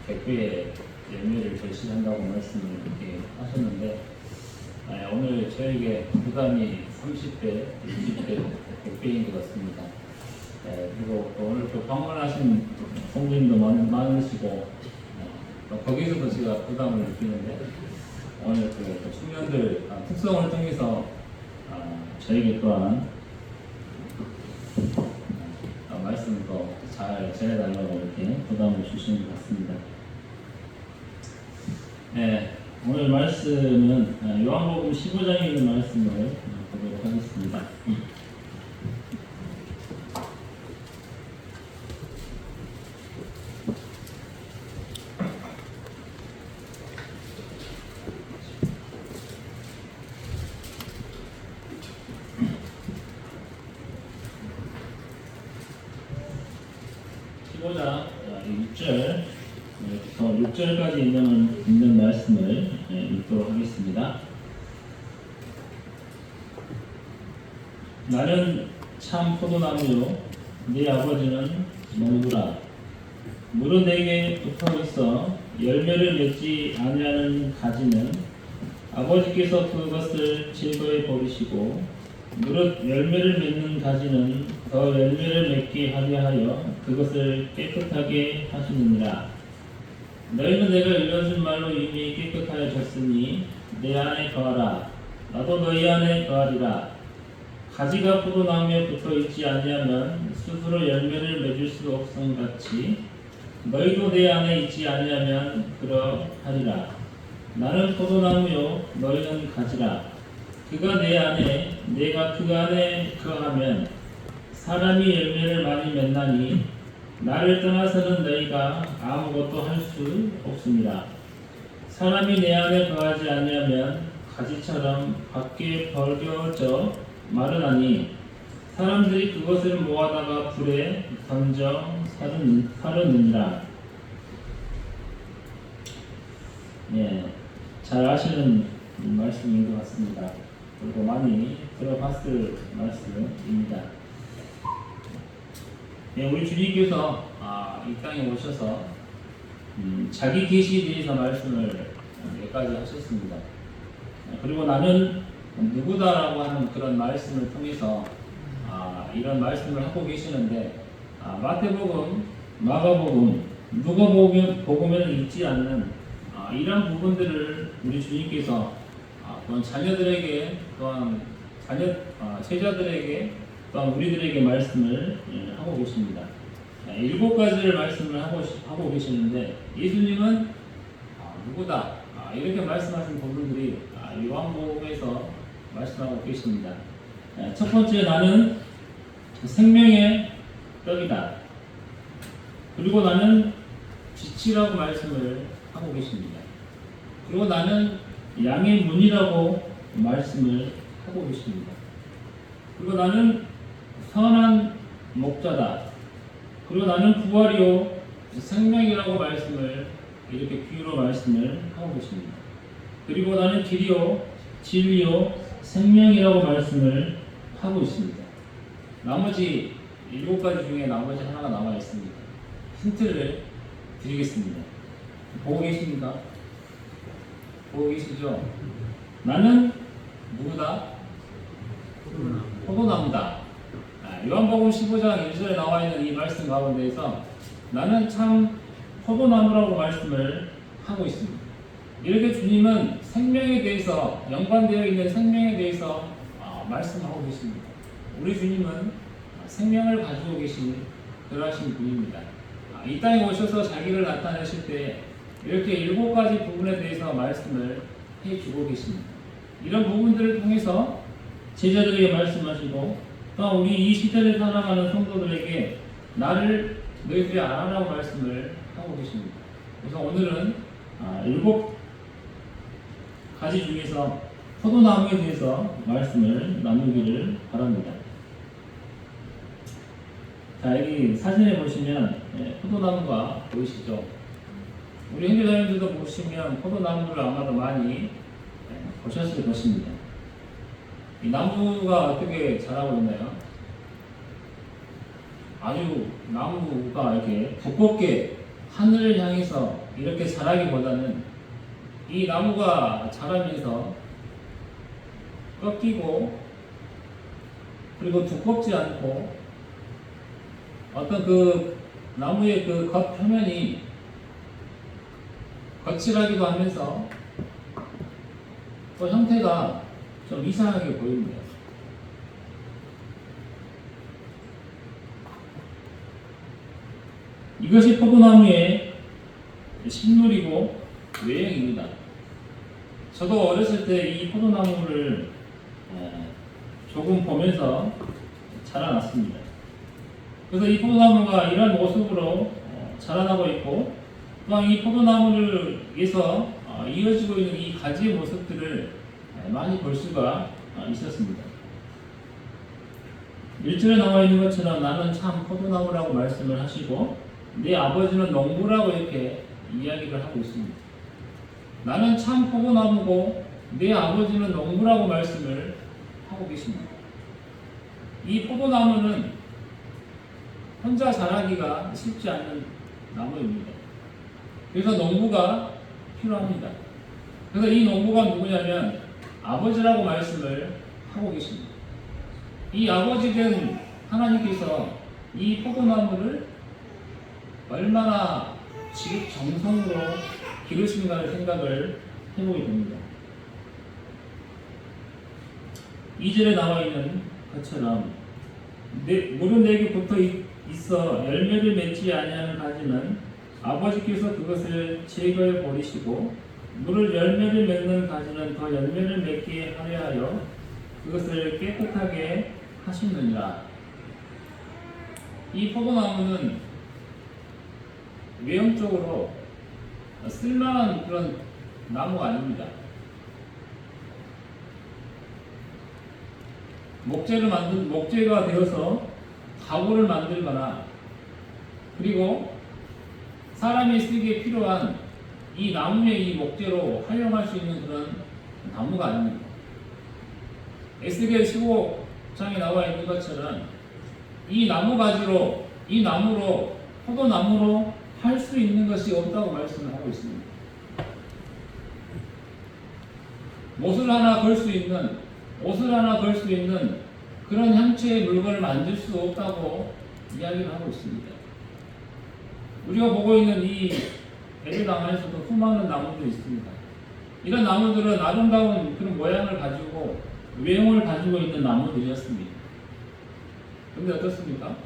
100배의 열매를 결실한다고 말씀을 이렇게 하셨는데, 오늘 저에게 부담이 30배, 20배, 100배인 것 같습니다. 그리고 또 오늘 또 방문하신 성도님도 많으시고, 거기서도 제가 부담을 느끼는데, 오늘 그 청년들 특성을 통해서 저에게 또한 말씀을 더 잘 전해달라고 이렇게 부담을 주시는 것 같습니다. 오늘 말씀은 요한복음 15장에 있는 말씀을 보도록 하겠습니다. 15장 6절부터 6절까지 있는 말씀을 읽도록 하겠습니다. 나는 참 포도나무요 네 아버지는 농부라. 물은 내게 붙어 있어 열매를 맺지 아니하는 가지는 아버지께서 그것을 제거해 버리시고, 무릇 열매를 맺는 가지는 더 열매를 맺게 하려 하여 그것을 깨끗하게 하시느니라. 너희는 내가 일러준 말로 이미 깨끗하여졌으니 내 안에 거하라. 나도 너희 안에 거하리라. 가지가 포도나무에 붙어 있지 아니하면 스스로 열매를 맺을 수 없음 같이 너희도 내 안에 있지 아니하면 그러하리라. 나는 포도나무요 너희는 가지라. 그가 내 안에 내가 그 안에 거하면 사람이 열매를 많이 맺나니 나를 떠나서는 너희가 아무것도 할 수 없습니다. 사람이 내 안에 거하지 아니하면 가지처럼 밖에 벌겨져 마르나니 사람들이 그것을 모아다가 불에 던져 사르느니라. 잘 아시는 말씀인 것 같습니다. 그리고 많이 들어봤을 말씀입니다. 우리 주님께서 이 땅에 오셔서 자기 계시에 대해서 말씀을 몇 가지 하셨습니다. 그리고 나는 누구다라고 하는 그런 말씀을 통해서 이런 말씀을 하고 계시는데, 마태복음, 마가복음, 누가복음에는 있지 않는 이런 부분들을 우리 주님께서 또한 자녀들에게, 또한 제자들에게, 또한 우리들에게 말씀을 하고 계십니다. 7가지를 말씀을 하고 계시는데, 예수님은 누구다 이렇게 말씀하신 부분들이 요한복음에서 말씀하고 계십니다. 첫 번째, 나는 생명의 떡이다. 그리고 나는 빛이라고 말씀을 하고 계십니다. 그리고 나는 양의 문이라고 말씀을 하고 계십니다. 그리고 나는 선한 목자다. 그리고 나는 부활이요 생명이라고 말씀을 이렇게 비유로 말씀을 하고 계십니다. 그리고 나는 길이요 진리요 생명이라고 말씀을 하고 있습니다. 나머지 7가지 중에 나머지 하나가 남아 있습니다. 힌트를 드리겠습니다. 보고 계십니까? 보고 계시죠? 나는 누구다? 포도나무다. 요한복음 15장 1절에 나와 있는 이 말씀 가운데에서 나는 참 포도나무라고 말씀을 하고 있습니다. 이렇게 주님은 생명에 대해서, 연관되어 있는 생명에 대해서 말씀하고 계십니다. 우리 주님은 생명을 가지고 계신 그러하신 분입니다. 이 땅에 오셔서 자기를 나타내실 때 이렇게 7가지 부분에 대해서 말씀을 해주고 계십니다. 이런 부분들을 통해서 제자들에게 말씀하시고, 또 우리 이 시대를 살아가는 성도들에게 나를 너희들이 알아라고 말씀을 하고 계십니다. 그래서 오늘은 7가지 중에서 포도나무에 대해서 말씀을 나누기를 바랍니다. 자, 여기 사진에 보시면 포도나무가 보이시죠? 우리 형제자매들도 보시면 포도나무를 아마도 많이 보셨을 것입니다. 이 나무가 어떻게 자라고 있나요? 아주 나무가 이렇게 두껍게 하늘을 향해서 이렇게 자라기보다는 이 나무가 자라면서 꺾이고 그리고 두껍지 않고 어떤 그 나무의 그 겉표면이 거칠하기도 하면서 또 형태가 좀 이상하게 보입니다. 이것이 포도나무의 식물이고 외형입니다. 저도 어렸을 때 이 포도나무를 조금 보면서 자라났습니다. 그래서 이 포도나무가 이런 모습으로 자라나고 있고, 또한 이 포도나무에서 이어지고 있는 이 가지의 모습들을 많이 볼 수가 있었습니다. 1절에 나와 있는 것처럼 나는 참 포도나무라고 말씀을 하시고 내 아버지는 농부라고 이렇게 이야기를 하고 있습니다. 나는 참 포도나무고 내 아버지는 농부라고 말씀을 하고 계십니다. 이 포도나무는 혼자 자라기가 쉽지 않는 나무입니다. 그래서 농부가 필요합니다. 그래서 이 농부가 누구냐면 아버지라고 말씀을 하고 계십니다. 이 아버지된 하나님께서 이 포도나무를 얼마나 지극정성으로 기르신가를 생각을 해보게 됩니다. 2절에 나와 있는 것처럼 물은 내게 붙어 있어 열매를 맺지 아니하는 가지는 아버지께서 그것을 제거해 버리시고 물을 열매를 맺는 가지는 더 열매를 맺게 하려 하여 그것을 깨끗하게 하시느니라. 이 포도나무는 외형적으로 쓸만한 그런 나무가 아닙니다. 목재가 되어서 가구를 만들거나 그리고 사람이 쓰기에 필요한 이 나무의 이 목재로 활용할 수 있는 그런 나무가 아닙니다. 에스겔 15장에 나와 있는 것처럼 이 나무가지로, 이 나무로, 포도나무로 할 수 있는 것이 없다고 말씀을 하고 있습니다. 옷을 하나 걸 수 있는 그런 형체의 물건을 만들 수 없다고 이야기를 하고 있습니다. 우리가 보고 있는 이 에덴 안에서도 수많은 나무들이 있습니다. 이런 나무들은 아름다운 그런 모양을 가지고 외형을 가지고 있는 나무들이었습니다. 그런데 어떻습니까?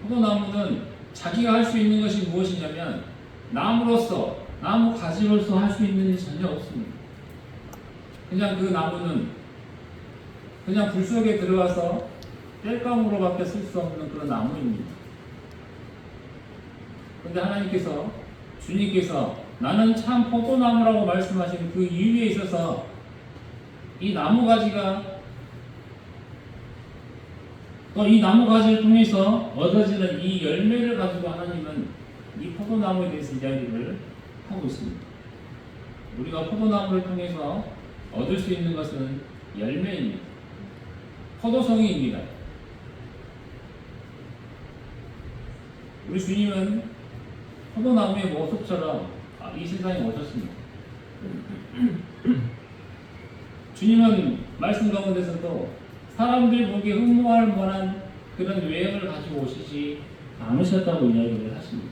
포도나무는 자기가 할 수 있는 것이 무엇이냐면 나무로서, 나무 가지로서 할 수 있는 일이 전혀 없습니다. 그냥 그 나무는 그냥 불 속에 들어가서 땔감으로밖에 쓸 수 없는 그런 나무입니다. 그런데 하나님께서, 주님께서 나는 참 포도나무라고 말씀하신 그 이유에 있어서 이 나무가지가 또 이 나무가지를 통해서 얻어지는 이 열매를 가지고 하나님은 이 포도나무에 대해서 이야기를 하고 있습니다. 우리가 포도나무를 통해서 얻을 수 있는 것은 열매입니다. 포도송이입니다. 우리 주님은 포도나무의 모습처럼 이 세상에 오셨습니다. 주님은 말씀 가운데서도 사람들 보기에 흠모할 만한 그런 외형을 가지고 오시지 않으셨다고 이야기를 하십니다.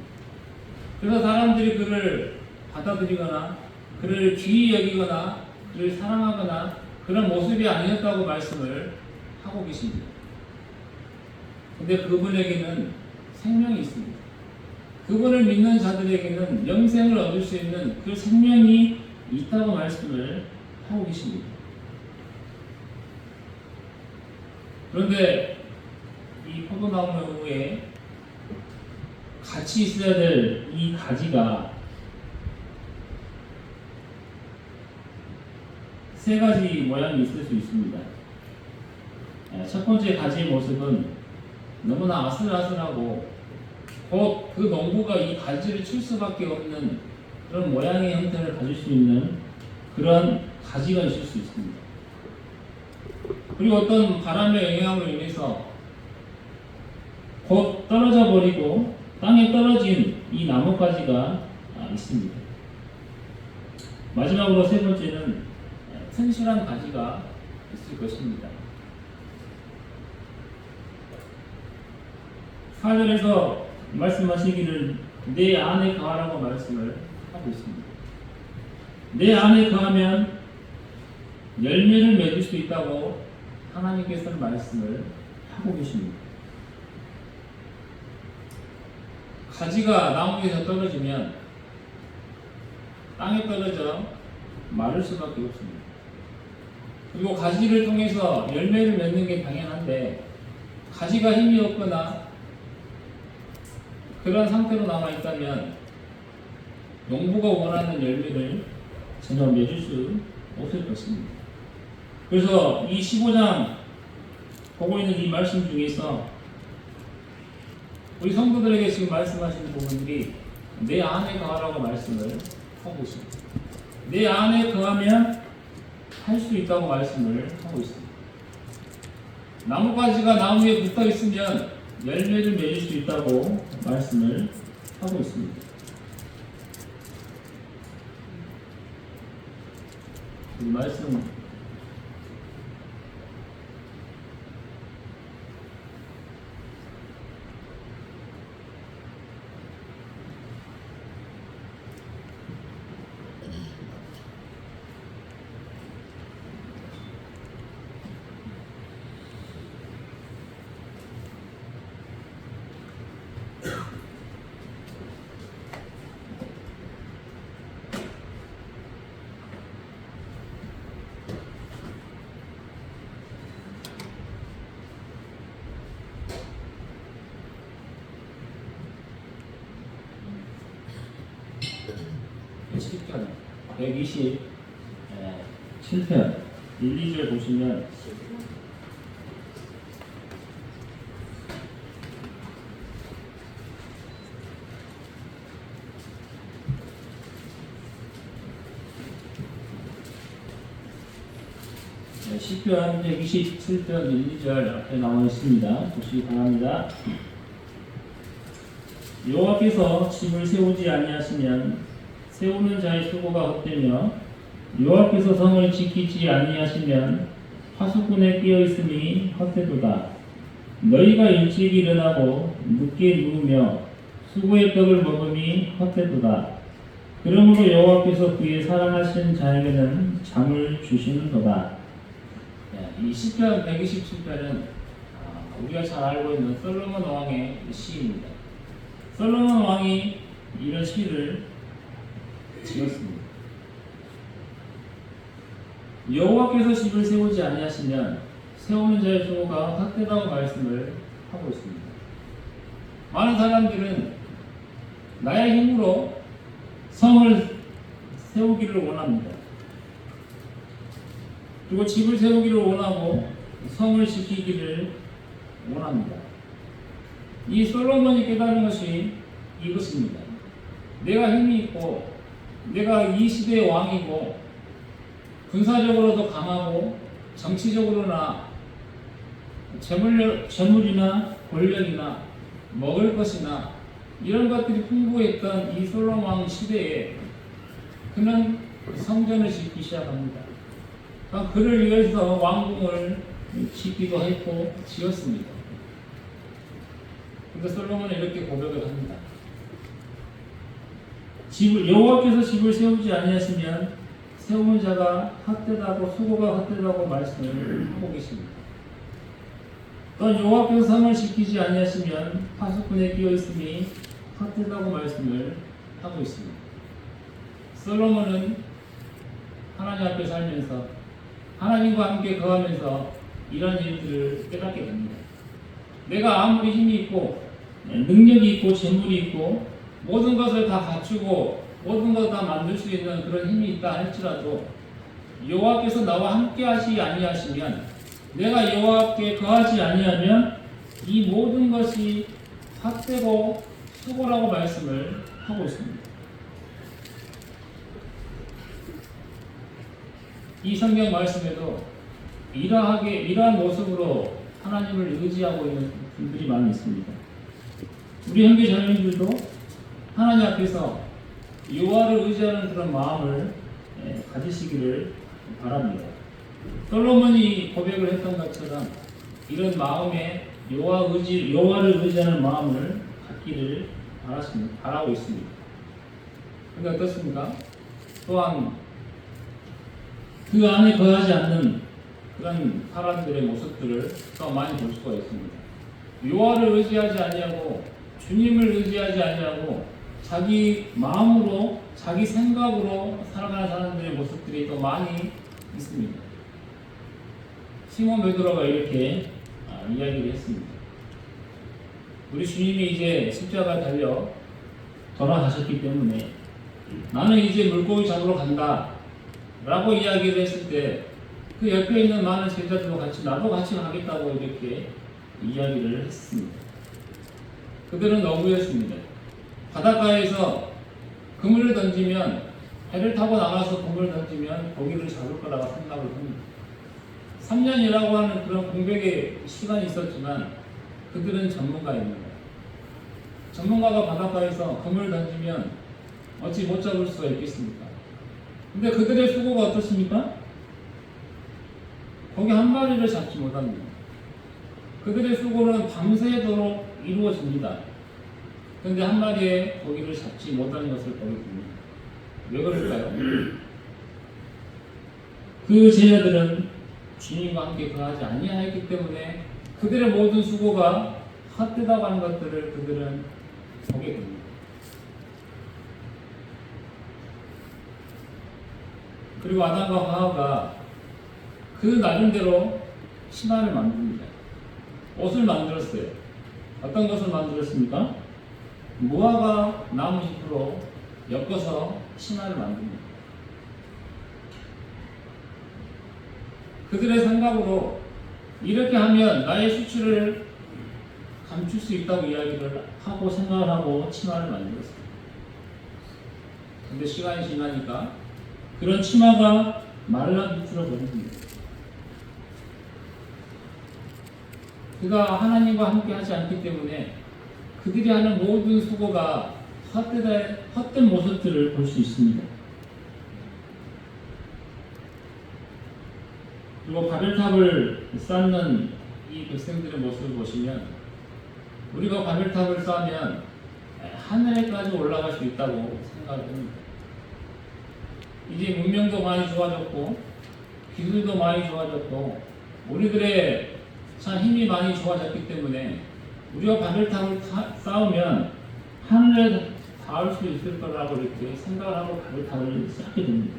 그래서 사람들이 그를 받아들이거나 그를 귀히 여기거나 그를 사랑하거나 그런 모습이 아니었다고 말씀을 하고 계십니다. 근데 그분에게는 생명이 있습니다. 그분을 믿는 자들에게는 영생을 얻을 수 있는 그 생명이 있다고 말씀을 하고 계십니다. 그런데 이 포도나무에 같이 있어야 될 이 가지가 세 가지 모양이 있을 수 있습니다. 첫 번째 가지의 모습은 너무나 아슬아슬하고 곧 그 농부가 이 가지를 칠 수밖에 없는 그런 모양의 형태를 가질 수 있는 그런 가지가 있을 수 있습니다. 그리고 어떤 바람의 영향으로 인해서 곧 떨어져 버리고 땅에 떨어진 이 나뭇가지가 있습니다. 마지막으로 세 번째는 튼실한 가지가 있을 것입니다. 4절에서 말씀하시기를 내 안에 거하라고 말씀을 하고 있습니다. 내 안에 거하면 열매를 맺을 수 있다고 하나님께서는 말씀을 하고 계십니다. 가지가 나무에서 떨어지면 땅에 떨어져 마를 수밖에 없습니다. 그리고 가지를 통해서 열매를 맺는 게 당연한데 가지가 힘이 없거나 그런 상태로 남아있다면 농부가 원하는 열매를 전혀 맺을 수 없을 것입니다. 그래서 이 15장 보고 있는 이 말씀 중에서 우리 성도들에게 지금 말씀하시는 부분들이 내 안에 거하라고 말씀을 하고 있습니다. 내 안에 거하면 할 수 있다고 말씀을 하고 있습니다. 나뭇가지가 나무에 붙어 있으면 열매를 맺을 수 있다고 말씀을 하고 있습니다. 이 말씀 시편 127편 1, 2절 보시면 시편 127편 1, 2절 앞에 나와 있습니다. 보시기 바랍니다. 여호와께서 집을 세우지 아니하시면 세우는 자의 수고가 헛되며 여호와께서 성을 지키지 아니하시면 파수꾼에 끼어 있음이 헛되도다. 너희가 일찍 일어나고 늦게 누우며 수고의 떡을 먹음이 헛되도다. 그러므로 여호와께서 그의 사랑하신 자에게는 잠을 주시는도다. 이 시편 127편은 우리가 잘 알고 있는 솔로몬 왕의 시입니다. 솔로몬 왕이 이런 시를 지었습니다. 여호와께서 집을 세우지 아니하시면 세우는 자의 수고가 헛되다고 말씀을 하고 있습니다. 많은 사람들은 나의 힘으로 성을 세우기를 원합니다. 그리고 집을 세우기를 원하고 성을 지키기를 원합니다. 이 솔로몬이 깨달은 것이 이것입니다. 내가 힘이 있고 내가 이 시대의 왕이고 군사적으로도 강하고 정치적으로나 재물이나 권력이나 먹을 것이나 이런 것들이 풍부했던 이 솔로몬 왕 시대에 그는 성전을 짓기 시작합니다. 그를 위해서 왕궁을 짓기도 했고 지었습니다. 그런데 솔로몬은 이렇게 고백을 합니다. 여호와께서 집을 세우지 아니하시면 세우는 자가 헛되다고 수고가 헛되다고 말씀을 하고 계십니다. 또 여호와께서 성을 지키지 아니하시면 파수꾼에 끼어 있음이 헛되다고 말씀을 하고 있습니다. 솔로몬은 하나님 앞에 살면서 하나님과 함께 거하면서 이런 일들을 깨닫게 됩니다. 내가 아무리 힘이 있고 능력이 있고 재물이 있고 모든 것을 다 갖추고 모든 것을 다 만들 수 있는 그런 힘이 있다 할지라도 여호와께서 나와 함께 하시 아니하시면 내가 여호와께 거하지 아니하면 이 모든 것이 헛되고 수고라고 말씀을 하고 있습니다. 이 성경 말씀에도 이러한 모습으로 하나님을 의지하고 있는 분들이 많이 있습니다. 우리 형제 자매들도 하나님 앞에서 여호와를 의지하는 그런 마음을 가지시기를 바랍니다. 솔로몬이 고백을 했던 것처럼 이런 마음에 여호와를 의지하는 마음을 갖기를 바라고 있습니다. 근데 어떻습니까? 또한 그 안에 거하지 않는 그런 사람들의 모습들을 더 많이 볼 수가 있습니다. 여호와를 의지하지 아니하고 주님을 의지하지 아니하고 자기 마음으로 자기 생각으로 살아가는 사람들의 모습들이 더 많이 있습니다. 시몬 베드로가 이렇게 이야기를 했습니다. 우리 주님이 이제 십자가에 달려 돌아가셨기 때문에 나는 이제 물고기 잡으러 간다 라고 이야기를 했을 때 그 옆에 있는 많은 제자들도 나도 같이 가겠다고 이렇게 이야기를 했습니다. 그들은 너무했습니다. 바닷가에서 그물을 던지면 배를 타고 나가서 그물을 던지면 고기를 잡을 거라고 생각을 합니다. 3년이라고 하는 그런 공백의 시간이 있었지만 그들은 전문가입니다. 전문가가 바닷가에서 그물을 던지면 어찌 못 잡을 수가 있겠습니까? 근데 그들의 수고가 어떻습니까? 고기 한 마리를 잡지 못합니다. 그들의 수고는 밤새도록 이루어집니다. 그런데 한 마리의 고기를 잡지 못하는 것을 보게 됩니다. 왜 그럴까요? 그 제자들은 주님과 함께 거하지 아니하였기 때문에 그들의 모든 수고가 헛되다고 하는 것들을 그들은 보게 됩니다. 그리고 아담과 하와가 그 나름대로 신화를 만듭니다. 옷을 만들었어요. 어떤 것을 만들었습니까? 무화과 나무잎으로 엮어서 신화를 만듭니다. 그들의 생각으로 이렇게 하면 나의 수치를 감출 수 있다고 이야기를 하고 생각을 하고 치마를 만들었어요. 근데 시간이 지나니까 그런 치마가 말라 비틀어 버립니다. 그가 하나님과 함께 하지 않기 때문에 그들이 하는 모든 수고가 헛된 모습들을 볼 수 있습니다. 그리고 바벨탑을 쌓는 이 백성들의 모습을 보시면 우리가 바벨탑을 쌓으면 하늘에까지 올라갈 수 있다고 생각을 합니다. 이제 문명도 많이 좋아졌고 기술도 많이 좋아졌고 우리들의 참 힘이 많이 좋아졌기 때문에 우리가 바벨탑을 쌓으면 하늘에 닿을 수 있을 거라고 이렇게 생각을 하고 바벨탑을 쌓게 됩니다.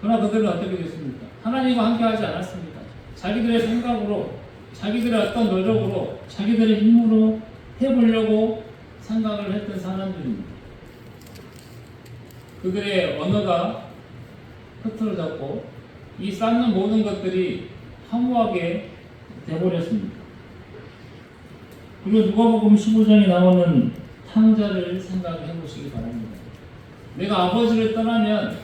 그러나 그들은 어떻게 됐습니까? 하나님과 함께 하지 않았습니다. 자기들의 생각으로, 자기들의 어떤 노력으로, 자기들의 힘으로 해보려고 생각을 했던 사람들입니다. 그들의 언어가 흐트러졌고 이 쌓는 모든 것들이 허무하게 되어버렸습니다. 그리고 누가복음 15장에 나오는 탕자를 생각해 보시기 바랍니다. 내가 아버지를 떠나면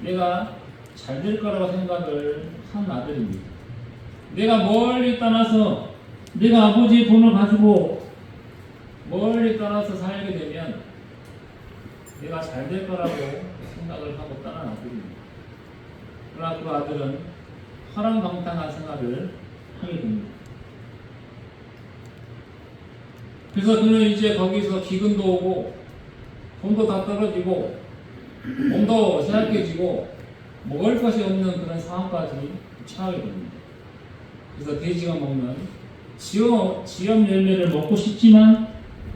내가 잘 될 거라고 생각을 한 아들입니다. 내가 멀리 떠나서 내가 아버지의 돈을 가지고 멀리 떠나서 살게 되면 내가 잘 될 거라고 생각을 하고 떠난 아들입니다. 그러나 그 아들은 허랑방탕한 생활을 하게 됩니다. 그래서 그는 이제 거기서 기근도 오고 돈도 다 떨어지고 몸도 쇠약해지고 먹을 것이 없는 그런 상황까지 처하게 됩니다. 그래서 돼지가 먹는 지엄 열매를 먹고 싶지만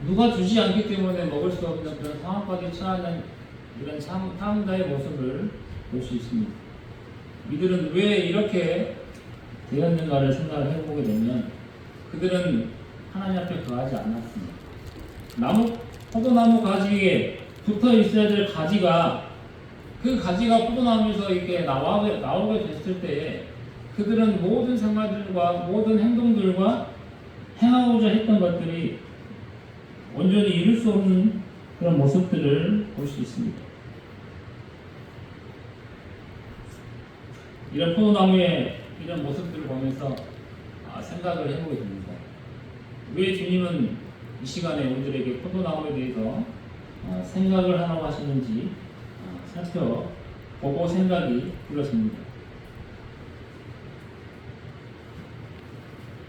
누가 주지 않기 때문에 먹을 수 없는 그런 상황까지 처하는 이런 탕자의 모습을 볼 수 있습니다. 이들은 왜 이렇게 되었는가를 생각을 해보게 되면 그들은 하나님 앞에 거하지 않았습니다. 포도나무 가지에 붙어 있어야 될 가지가 그 가지가 포도나무에서 이렇게 나오게 됐을 때에 그들은 모든 생활들과 모든 행동들과 행하고자 했던 것들이 온전히 이룰 수 없는 그런 모습들을 볼 수 있습니다. 이런 포도나무의 이런 모습들을 보면서 생각을 해보게 됩니다. 왜 주님은 이 시간에 우리들에게 포도나무에 대해서 생각을 하라고 하시는지 살펴보고 생각이 들었습니다.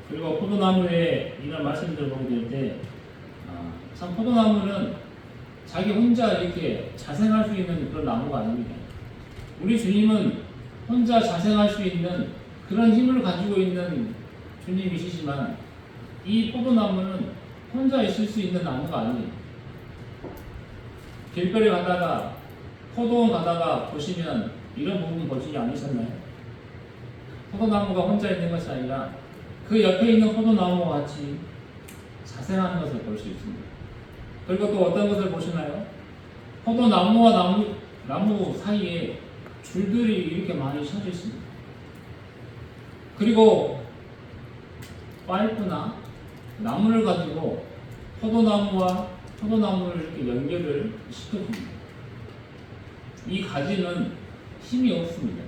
그리고 포도나무에 이런 말씀들을 보게 될 때, 참 포도나무는 자기 혼자 이렇게 자생할 수 있는 그런 나무가 아닙니다. 우리 주님은 혼자 자생할 수 있는 그런 힘을 가지고 있는 주님이시지만, 이 포도나무는 혼자 있을 수 있는 나무가 아니에요. 길거리 가다가, 포도원 가다가 보시면 이런 부분 보시지 않으셨나요? 포도나무가 혼자 있는 것이 아니라 그 옆에 있는 포도나무와 같이 자생하는 것을 볼 수 있습니다. 그리고 또 어떤 것을 보시나요? 포도나무와 나무 사이에 줄들이 이렇게 많이 쳐져 있습니다. 그리고 파이프나 나무를 가지고 포도나무와 포도나무를 이렇게 연결을 시켜줍니다. 이 가지는 힘이 없습니다.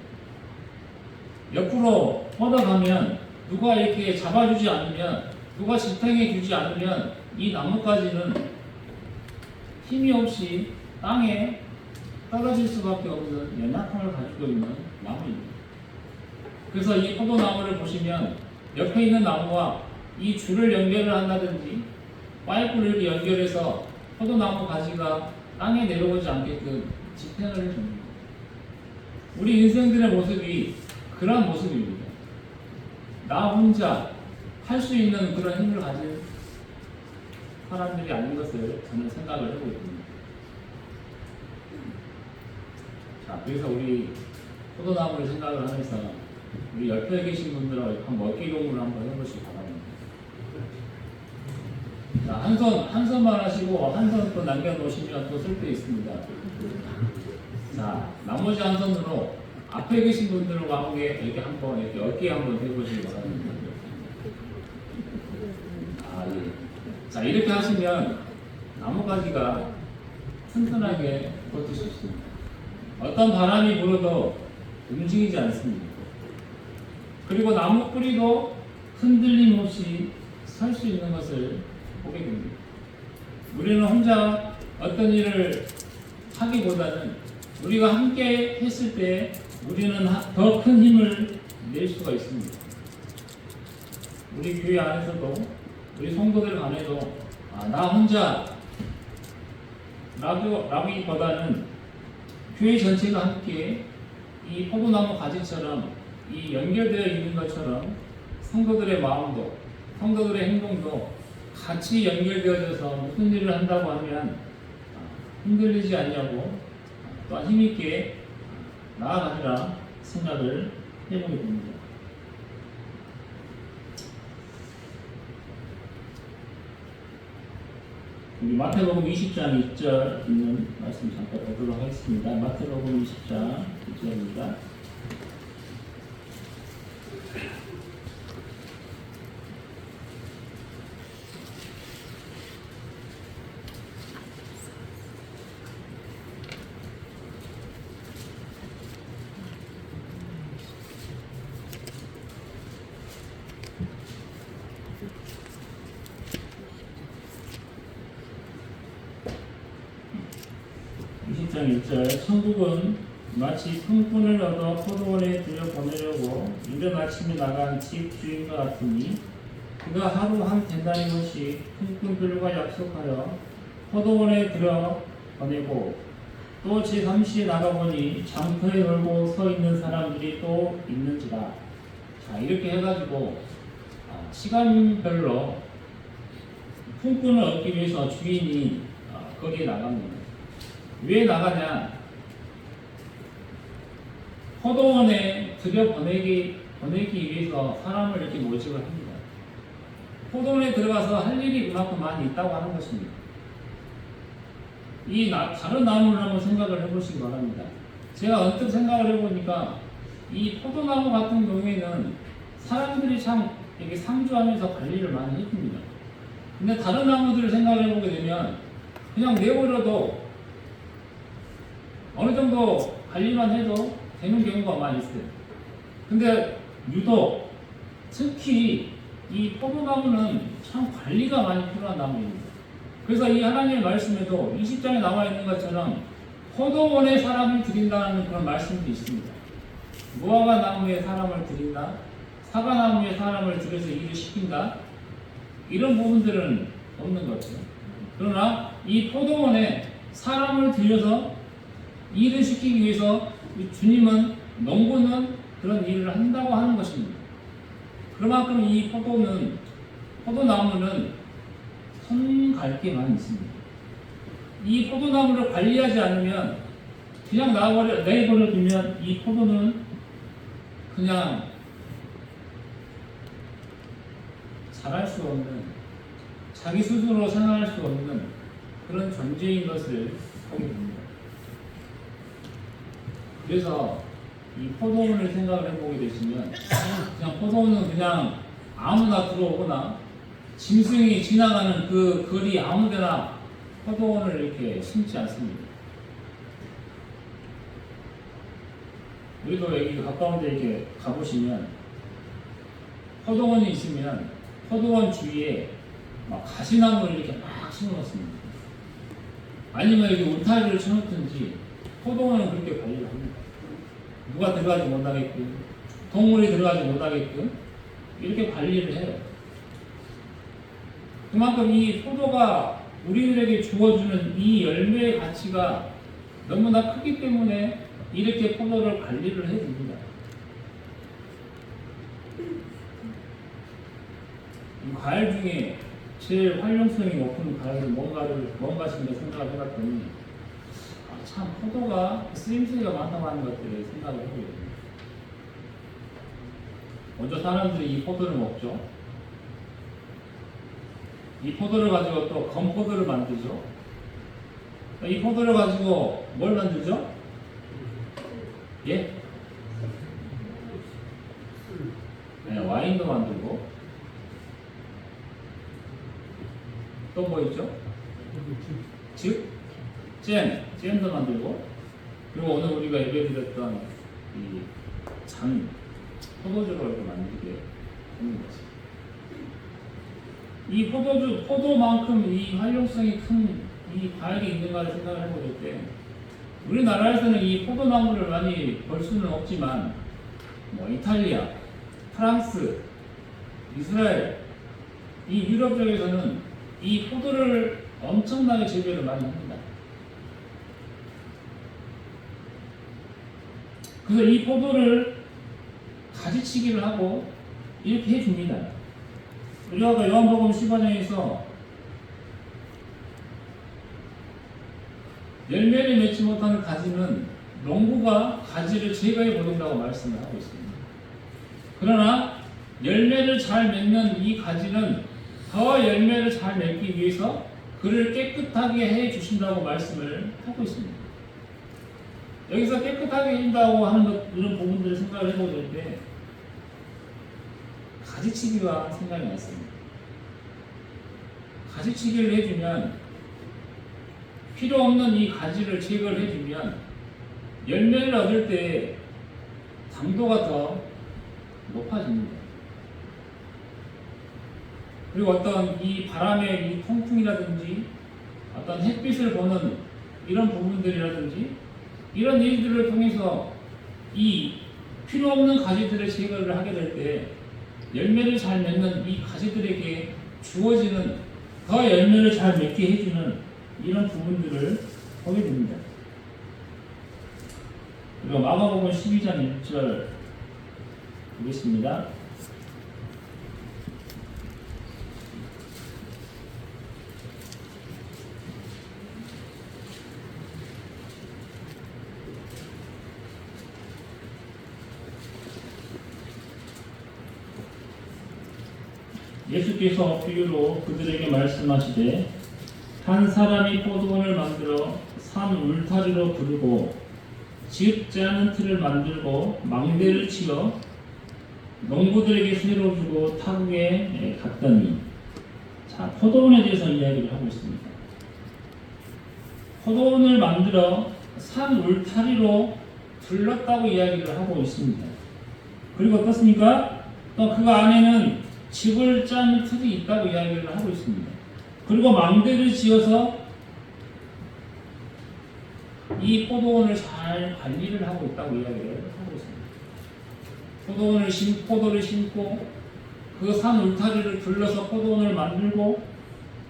옆으로 뻗어가면 누가 이렇게 잡아주지 않으면, 누가 지탱해 주지 않으면 이 나뭇가지는 힘이 없이 땅에 떨어질 수밖에 없는 연약함을 가지고 있는 나무입니다. 그래서 이 포도나무를 보시면 옆에 있는 나무와 이 줄을 연결을 한다든지 파이프를 이렇게 연결해서 포도나무 가지가 땅에 내려오지 않게끔 지탱을 해줍니다. 우리 인생들의 모습이 그러한 모습입니다. 나 혼자 할 수 있는 그런 힘을 가진 사람들이 아닌 것을 저는 생각을 하고 있습니다. 자, 그래서 우리 포도나무를 생각을 하면서 우리 옆에 계신 분들하고 한번 어깨 동무를 한번 해보시기 바랍니다. 자, 한 손만 하시고 한 손 또 남겨놓으시면 또 쓸 데 있습니다. 자, 나머지 한 손으로 앞에 계신 분들과 함께 이렇게 한번 이렇게 어깨에 한번 대보시기 바랍니다. 예. 자, 이렇게 하시면 나뭇가지가 튼튼하게 버틸 수 있습니다. 어떤 바람이 불어도 움직이지 않습니다. 그리고 나무 뿌리도 흔들림 없이 설 수 있는 것을 보게 됩니다. 우리는 혼자 어떤 일을 하기보다는 우리가 함께 했을 때 우리는 더 큰 힘을 낼 수가 있습니다. 우리 교회 안에서도 우리 성도들 간에도 나 혼자 라기보다는 교회 전체가 함께 이 포도나무 가지처럼 이 연결되어 있는 것처럼 성도들의 마음도 성도들의 행동도 같이 연결되어져서 무슨 일을 한다고 하면 흔들리지 않냐고 또한 힘있게 나아가리라 생각을 해보게 됩니다. 우리 마태복음 20장 1절 있는 말씀 잠깐 보도록 하겠습니다. 마태복음 20장 1절입니다. 천국은 마치 품꾼을 얻어 포도원에 들여보내려고 이른 아침에 나간 집 주인과 같으니 그가 하루 한 데나리온씩 품꾼들과 약속하여 포도원에 들여보내고 또 제3시에 나가보니 장터에 놀고 서 있는 사람들이 또 있는지라. 자, 이렇게 해가지고 시간별로 품꾼을 얻기 위해서 주인이 거기에 나갑니다. 왜 나가냐? 포도원에 들여보내기 위해서 사람을 이렇게 모집을 합니다. 포도원에 들어가서 할 일이 그만큼 많이 있다고 하는 것입니다. 다른 나무를 한번 생각을 해보시기 바랍니다. 제가 언뜻 생각을 해보니까 이 포도나무 같은 경우에는 사람들이 참 이렇게 상주하면서 관리를 많이 해줍니다. 근데 다른 나무들을 생각을 해보게 되면 그냥 내버려도 어느 정도 관리만 해도 되는 경우가 많이 있어요. 근데 유독 특히 이 포도나무는 참 관리가 많이 필요한 나무입니다. 그래서 이 하나님의 말씀에도 20장에 나와 있는 것처럼 포도원에 사람을 들인다는 그런 말씀도 있습니다. 무화과 나무에 사람을 들인다, 사과나무에 사람을 들여서 일을 시킨다, 이런 부분들은 없는 거죠. 그러나 이 포도원에 사람을 들여서 일을 시키기 위해서 주님은 농부는 그런 일을 한다고 하는 것입니다. 그만큼 이 포도나무는 손갈 게 많이 있습니다. 이 포도나무를 관리하지 않으면 그냥 내버려 두면 이 포도는 그냥 자랄 수 없는, 자기 스스로 생활할 수 없는 그런 존재인 것을 보게 됩니다. 그래서 이 포도원을 생각을 해보게 되시면 그냥 포도원은 그냥 아무나 들어오거나 짐승이 지나가는 그 거리 아무데나 포도원을 이렇게 심지 않습니다. 우리도 여기 가까운 데 이렇게 가보시면 포도원이 있으면 포도원 주위에 막 가시나무를 이렇게 막 심어놓습니다. 아니면 이렇게 울타리를 쳐놓든지 포도원은 그렇게 관리를 합니다. 누가 들어가지 못하게끔, 동물이 들어가지 못하게끔 이렇게 관리를 해요. 그만큼 이 포도가 우리들에게 주어주는 이 열매의 가치가 너무나 크기 때문에 이렇게 포도를 관리를 해줍니다. 이 과일 중에 제일 활용성이 높은 과일은 뭔가신가 생각을 해봤더니 참 포도가 쓰임새가 많다고 하는 것들을 생각을 해보게 됩니다. 먼저 사람들이 이 포도를 먹죠. 이 포도를 가지고 또 건포도를 만들죠. 이 포도를 가지고 뭘 만들죠? 예? 네, 와인도 만들고 또 뭐 있죠? 잼도 만들고, 그리고 오늘 우리가 예배드렸던 이 포도주로 이렇게 만들게 하는 거죠. 이 포도만큼 이 활용성이 큰 이 과일이 있는가를 생각을 해볼 때, 우리나라에서는 이 포도나무를 많이 볼 수는 없지만, 이탈리아, 프랑스, 이스라엘, 이 유럽 쪽에서는 이 포도를 엄청나게 재배를 많이 합니다. 그래서 이 포도를 가지치기를 하고 이렇게 해줍니다. 우리가 요한복음 15장에서 열매를 맺지 못하는 가지는 농부가 가지를 제거해 버린다고 말씀을 하고 있습니다. 그러나 열매를 잘 맺는 이 가지는 더 열매를 잘 맺기 위해서 그를 깨끗하게 해 주신다고 말씀을 하고 있습니다. 여기서 깨끗하게 해준다고 하는 이런 부분들을 생각을 해보실 때 가지치기가 생각이 났습니다. 가지치기를 해주면 필요 없는 이 가지를 제거를 해주면 열매를 얻을 때 당도가 더 높아집니다. 그리고 어떤 이 바람의 이 통풍이라든지 어떤 햇빛을 보는 이런 부분들이라든지 이런 일들을 통해서 이 필요 없는 가지들을 제거를 하게 될 때 열매를 잘 맺는 이 가지들에게 주어지는 더 열매를 잘 맺게 해주는 이런 부분들을 보게 됩니다. 그리고 마가복음 12장 1절 보겠습니다. 예수께서 비유로 그들에게 말씀하시되 한 사람이 포도원을 만들어 산 울타리로 두르고 지읍지 않은 틀을 만들고 망대를 치어 농부들에게 세로 주고 타국에 갔더니, 자, 포도원에 대해서 이야기를 하고 있습니다. 포도원을 만들어 산 울타리로 둘렀다고 이야기를 하고 있습니다. 그리고 어떻습니까? 또 그 안에는 집을 짠 틀이 있다고 이야기를 하고 있습니다. 그리고 망대를 지어서 이 포도원을 잘 관리를 하고 있다고 이야기를 하고 있습니다. 포도를 심고 그 산 울타리를 둘러서 포도원을 만들고,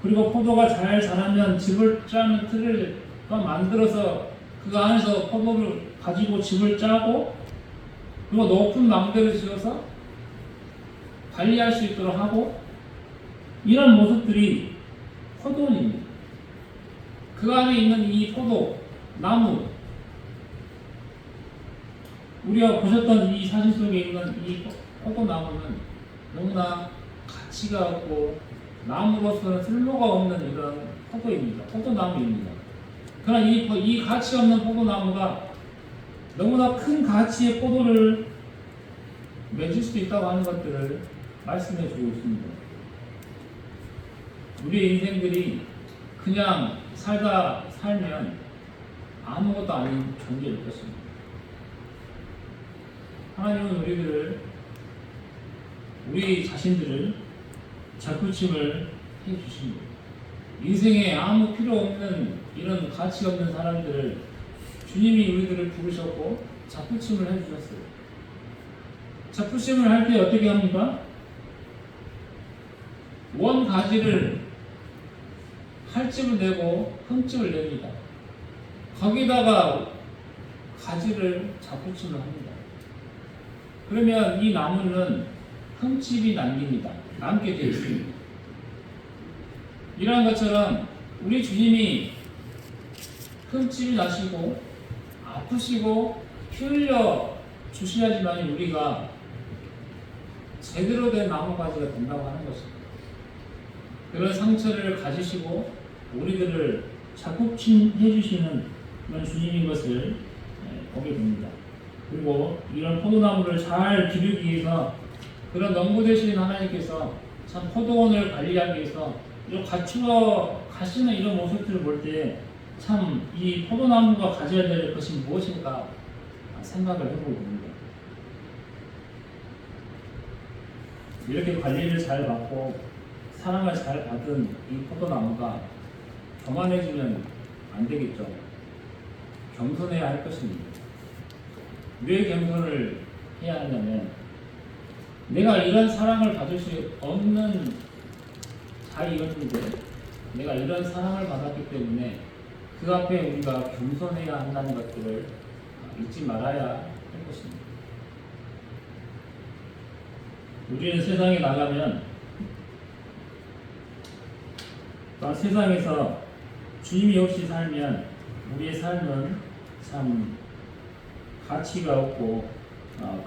그리고 포도가 잘 자라면 집을 짜는 틀을 만들어서 그 안에서 포도를 가지고 집을 짜고, 그리고 높은 망대를 지어서 관리할 수 있도록 하고, 이런 모습들이 포도원입니다. 그 안에 있는 이 포도 나무, 우리가 보셨던 이 사진 속에 있는 이 포도나무는 너무나 가치가 없고 나무로서는 쓸모가 없는 이런 포도입니다. 포도나무입니다. 그러나 이 가치 없는 포도나무가 너무나 큰 가치의 포도를 맺을 수 있다고 하는 것들을 말씀해 주고 있습니다. 우리의 인생들이 그냥 살면 아무것도 아닌 존재일 것입니다. 하나님은 우리 자신들을 자꾸침을 해주십니다. 인생에 아무 필요 없는 이런 가치 없는 사람들을 주님이 우리들을 부르셨고 자꾸침을 해주셨어요. 자꾸침을 할 때 어떻게 합니까? 원 가지를 칼집을 내고 흠집을 냅니다. 거기다가 가지를 자꾸침을 합니다. 그러면 이 나무는 흠집이 남게 되어 있습니다. 이러한 것처럼 우리 주님이 흠집이 나시고 아프시고 피 흘려 주셔야지만 우리가 제대로 된 나무가지가 된다고 하는 것입니다. 그런 상처를 가지시고 우리들을 자꾸침해 주시는 그런 주님인 것을 보게 됩니다. 그리고 이런 포도나무를 잘 기르기 위해서 그런 농부 되신 하나님께서 참 포도원을 관리하기 위해서 이런 갖추어 가시는 이런 모습들을 볼 때 참 이 포도나무가 가져야 될 것이 무엇인가 생각을 해보게 됩니다. 이렇게 관리를 잘 받고 사랑을 잘 받은 이 포도나무가 교만해지면 안 되겠죠. 겸손해야 할 것입니다. 왜 겸손을 해야 하냐면, 내가 이런 사랑을 받을 수 없는 자이었는데 내가 이런 사랑을 받았기 때문에 그 앞에 우리가 겸손해야 한다는 것들을 잊지 말아야 할 것입니다. 우리는 세상에 나가면 또 세상에서 주님이 없이 살면 우리의 삶은 참 가치가 없고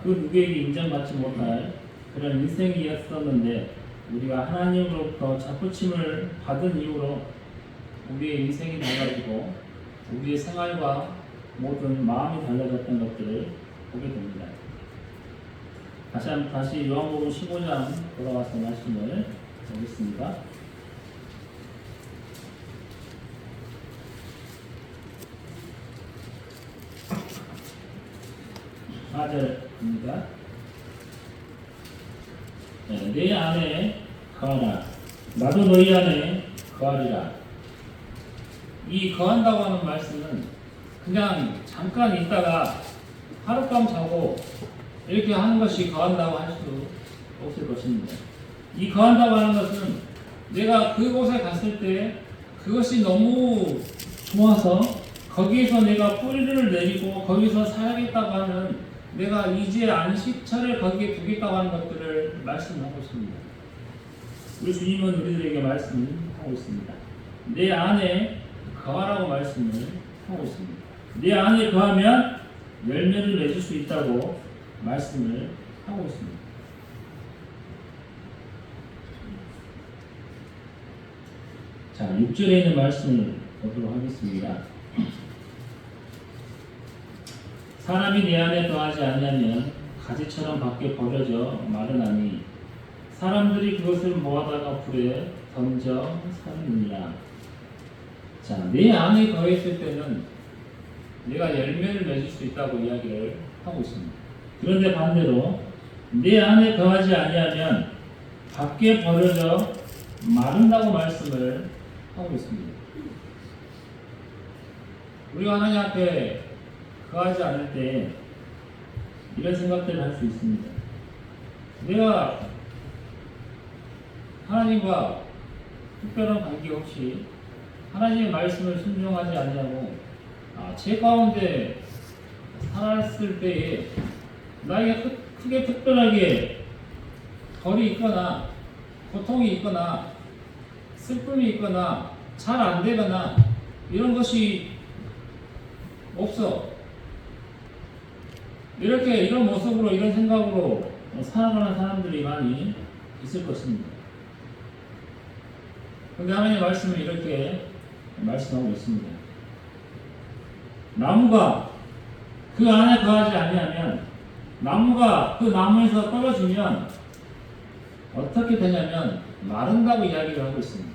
그 누구에게 인정받지 못할 그런 인생이었었는데, 우리가 하나님으로부터 자꾸침을 받은 이후로 우리의 인생이 달라지고 우리의 생활과 모든 마음이 달라졌던 것들을 보게 됩니다. 다시 요한복음 15장 돌아와서 말씀을 보겠습니다. 4절입니다. 내 안에 거하라. 나도 너희 안에 거하리라. 이 거한다고 하는 말씀은 그냥 잠깐 있다가 하룻밤 자고 이렇게 하는 것이 거한다고 할 수 없을 것입니다. 이 거한다고 하는 것은 내가 그곳에 갔을 때 그것이 너무 좋아서 거기에서 내가 뿌리를 내리고 거기서 살겠다고 하는, 내가 이제 안식처를 거기에 두겠다고 하는 것들을 말씀하고 있습니다. 우리 주님은 우리들에게 말씀하고 있습니다. 내 안에 거하라고 말씀을 하고 있습니다. 내 안에 거하면 열매를 맺을 수 있다고 말씀을 하고 있습니다. 자, 6절에 있는 말씀을 보도록 하겠습니다. 사람이 내 안에 거하지 아니하면 가지처럼 밖에 버려져 마르나니 사람들이 그것을 모아다가 불에 던져 사느니라. 자, 내 안에 거했을 때는 내가 열매를 맺을 수 있다고 이야기를 하고 있습니다. 그런데 반대로 내 안에 거하지 아니하면 밖에 버려져 마른다고 말씀을 하고 있습니다. 우리가 하나님 앞에 거하지 않을 때 이런 생각들을 할 수 있습니다. 내가 하나님과 특별한 관계없이 하나님의 말씀을 순종하지 않냐고 제 가운데 살았을 때에 나에게 크게 특별하게 덜이 있거나 고통이 있거나 슬픔이 있거나 잘 안 되거나 이런 것이 없어. 이렇게 이런 모습으로 이런 생각으로 살아가는 사람들이 많이 있을 것입니다. 그런데 하나님의 말씀은 이렇게 말씀하고 있습니다. 나무가 그 안에 거하지 아니하면 나무가 그 나무에서 떨어지면 어떻게 되냐면 마른다고 이야기를 하고 있습니다.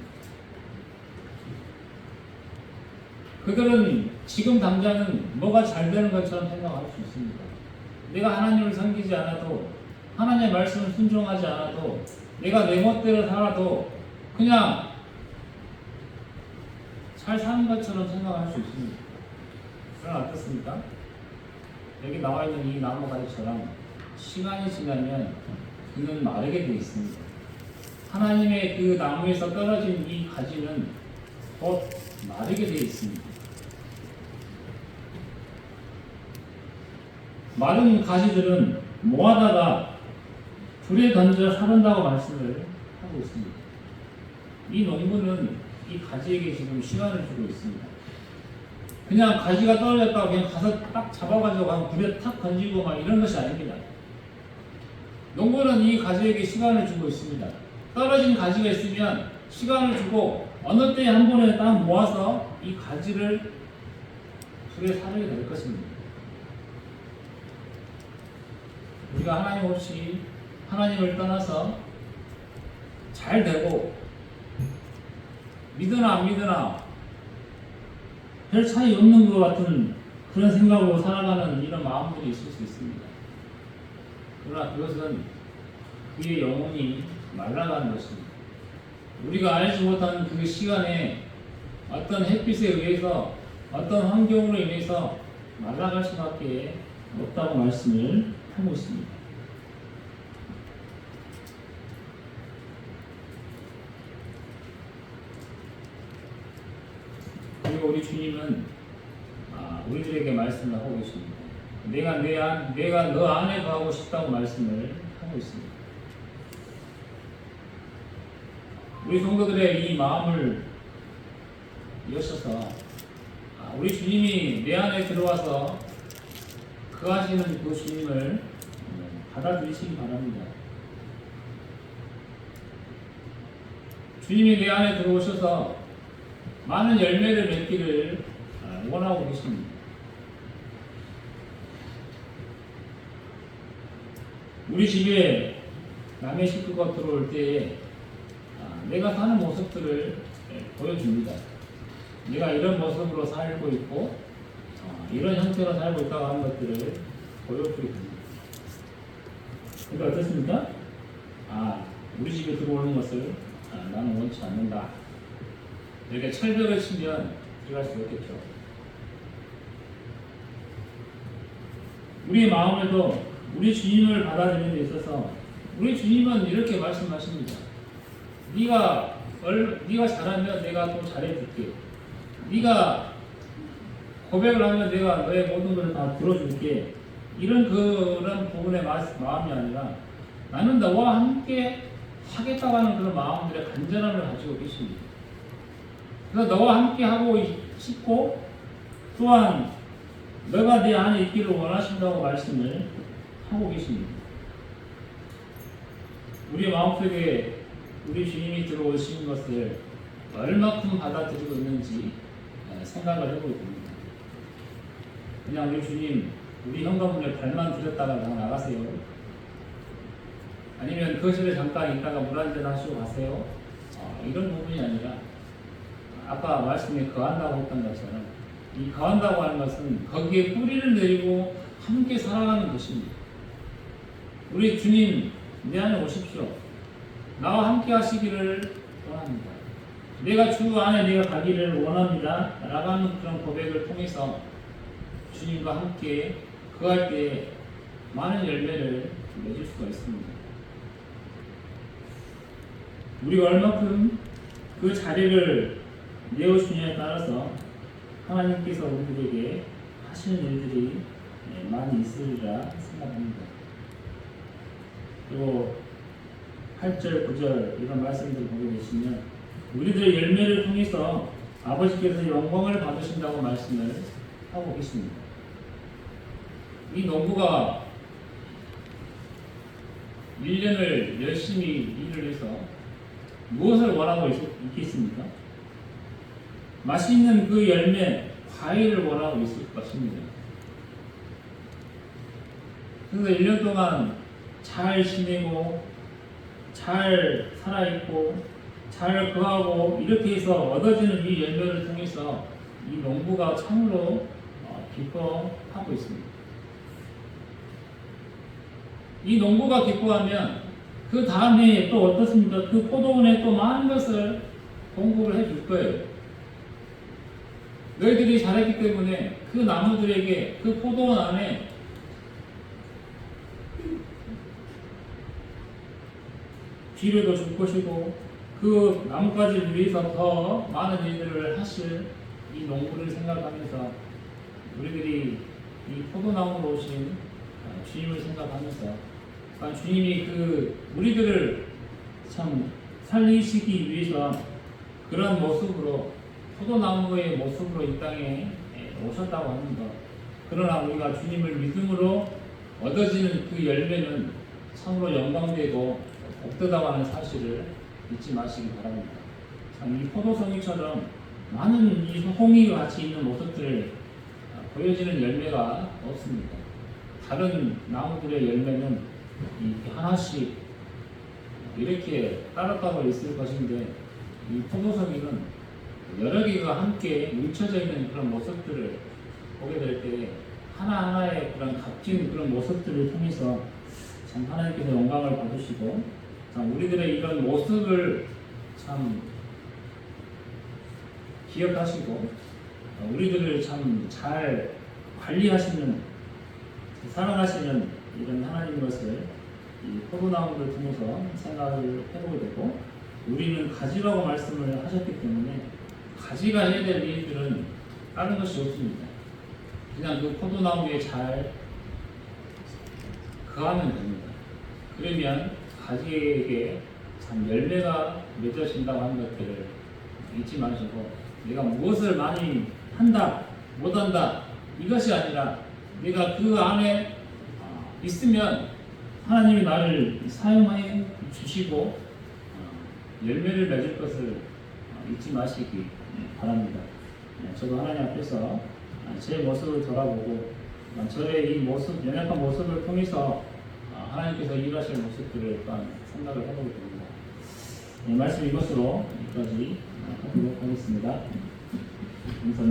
그들은 지금 당장은 뭐가 잘 되는 것처럼 생각할 수 있습니다. 내가 하나님을 섬기지 않아도 하나님의 말씀을 순종하지 않아도 내가 내 멋대로 살아도 그냥 잘 사는 것처럼 생각할 수 있습니다. 그러나 어떻습니까? 여기 나와 있는 이 나무가지처럼 시간이 지나면 그는 마르게 되어 있습니다. 하나님의 그 나무에서 떨어진 이 가지는 곧 마르게 되어 있습니다. 마른 가지들은 모아다가 불에 던져 사른다고 말씀을 하고 있습니다. 이 농부는 이 가지에게 지금 시간을 주고 있습니다. 그냥 가지가 떨어졌다고 그냥 가서 딱 잡아가지고 막 불에 탁 던지고 막 이런 것이 아닙니다. 농부는 이 가지에게 시간을 주고 있습니다. 떨어진 가지가 있으면 시간을 주고 어느 때에 한 번에 딱 모아서 이 가지를 불에 사르게 될 것입니다. 우리가 하나님 없이 하나님을 떠나서 잘 되고 믿으나 안 믿으나 별 차이 없는 것 같은 그런 생각으로 살아가는 이런 마음들이 있을 수 있습니다. 그러나 그것은 그의 영혼이 말라가는 것입니다. 우리가 알지 못하는 그 시간에 어떤 햇빛에 의해서 어떤 환경으로 인해서 말라갈 수밖에 없다고 말씀을 하고 있습니다. 그리고 우리 주님은 우리들에게 말씀을 하고 계십니다. 내가 너 안에 거하고 싶다고 말씀을 하고 있습니다. 우리 성도들의 이 마음을 여셔서 우리 주님이 내 안에 들어와서 거하시는 그 주님을 받아들이시기 바랍니다. 주님이 내 안에 들어오셔서 많은 열매를 맺기를 원하고 계십니다. 우리 집에 남의 식구가 들어올 때에 내가 사는 모습들을 보여줍니다. 내가 이런 모습으로 살고 있고 이런 형태로 살고 있다고 하는 것들을 보여주게 됩니다. 그러니까 어떻습니까? 우리 집에 들어오는 것을 나는 원치 않는다. 이렇게 철벽을 치면 들어갈 수 없겠죠. 우리의 마음에도 우리 주님을 받아들이는 데 있어서 우리 주님은 이렇게 말씀하십니다. 네가 잘하면 내가 또 잘해줄게. 네가 고백을 하면 내가 너의 모든 것을 다 들어줄게. 이런 그런 부분의 마음이 아니라 나는 너와 함께 하겠다고 하는 그런 마음들의 간절함을 가지고 계십니다. 그래서 너와 함께 하고 싶고 또한 너가 내 안에 있기를 원하신다고 말씀을 하고 계십니다. 우리의 마음속에 우리 주님이 들어오신 것을 얼마큼 받아들이고 있는지 생각을 해보게 됩니다. 그냥 우리 주님, 우리 현관문에 발만 들였다가 나가세요. 아니면 거실에 잠깐 있다가 물 한잔 하시고 가세요. 이런 부분이 아니라 아까 말씀에 거한다고 했던 것처럼 이 거한다고 하는 것은 거기에 뿌리를 내리고 함께 살아가는 것입니다. 우리 주님 내 안에 오십시오. 나와 함께 하시기를 원합니다. 내가 주 안에 내가 가기를 원합니다 라고 하는 그런 고백을 통해서 주님과 함께 거할 때 많은 열매를 맺을 수가 있습니다. 우리가 얼마큼 그 자리를 내어주느냐에 따라서 하나님께서 우리에게 하시는 일들이 많이 있으리라 생각합니다. 그리고 8절, 9절 이런 말씀들을 보게 되시면 우리들의 열매를 통해서 아버지께서 영광을 받으신다고 말씀을 하고 계십니다. 이 농부가 1년을 열심히 일을 해서 무엇을 원하고 있겠습니까? 맛있는 그 열매, 과일을 원하고 있을 것입니다. 그래서 1년 동안 잘 지내고 잘 살아있고 잘 거하고 이렇게 해서 얻어지는 이 열매를 통해서 이 농부가 참으로 기뻐하고 있습니다. 이 농부가 기뻐하면 그 다음에 또 어떻습니까? 그 포도원에 또 많은 것을 공급을 해줄 거예요. 너희들이 잘했기 때문에 그 나무들에게 그 포도원 안에 비료도 줄 것이고 그 나뭇가지를 위해서 더 많은 일들을 하실 이 농부를 생각하면서 우리들이 이 포도나무로 오신 주님을 생각하면서 주님이 그 우리들을 참 살리시기 위해서 그런 모습으로 포도나무의 모습으로 이 땅에 오셨다고 하는 것. 그러나 우리가 주님을 믿음으로 얻어지는 그 열매는 참으로 영광되고 복되다고 하는 사실을 잊지 마시기 바랍니다. 참 이 포도송이처럼 많은 이 홍이와 같이 있는 모습들을 보여지는 열매가 없습니다. 다른 나무들의 열매는 이렇게 하나씩 이렇게 따로따로 있을 것인데 이 포도송이는 여러 개가 함께 뭉쳐져 있는 그런 모습들을 보게 될 때 하나하나의 그런 값진 그런 모습들을 통해서 참 하나님께서 영광을 받으시고 참 우리들의 이런 모습을 참 기억하시고 우리들을 참 잘 관리하시는 사랑하시는 이런 하나님 것을 이 포도나무를 통해서 생각을 해보게 되고 우리는 가지라고 말씀을 하셨기 때문에 가지가 해야 될 일들은 다른 것이 없습니다. 그냥 그 포도나무에 잘 거하면 됩니다. 그러면 가지에게 참 열매가 맺어진다고 하는 것들을 잊지 마시고 내가 무엇을 많이 한다, 못한다 이것이 아니라 내가 그 안에 있으면 하나님이 나를 사용하여 주시고 열매를 맺을 것을 잊지 마시기 바랍니다. 저도 하나님 앞에서 제 모습을 돌아보고 저의 이 모습, 연약한 모습을 통해서 하나님께서 일하실 모습들을 또한 생각을 해보게 됩니다. 말씀 이것으로 여기까지 하도록 하겠습니다. 감사합니다.